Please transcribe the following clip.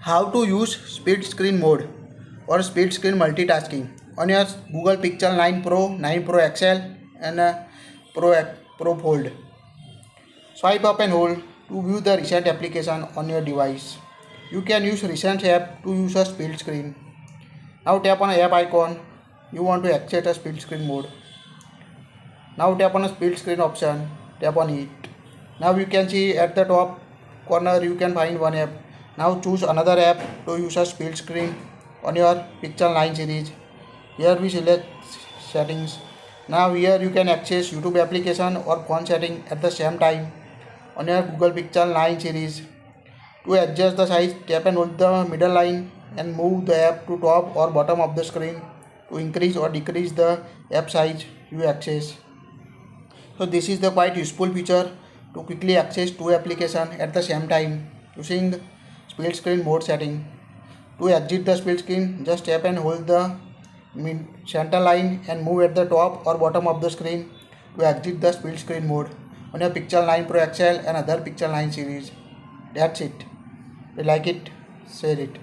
How to use split screen mode or split screen multitasking on your Google Pixel 9 Pro, 9 Pro XL and Pro Fold. Swipe up and hold to view the recent application on your device. You can use recent app to use a split screen. Now tap on a app icon. You want to access a split screen mode. Now tap on a split screen option. Tap on it. Now you can see at the top corner you can find one app. Now choose another app to use a split screen on your Pixel 9 series. Here we select settings. Now here you can access YouTube application or phone setting at the same time on your Google Pixel 9 series. To adjust the size, tap and hold the middle line and move the app to top or bottom of the screen to increase or decrease the app size you access. So this is the quite useful feature to quickly access two applications at the same time using split screen mode setting. To exit the split screen, just tap and hold the center line and move at the top or bottom of the screen to exit the split screen mode on your Pixel 9 Pro XL and other Pixel 9 series. That's it. If you like it, share it.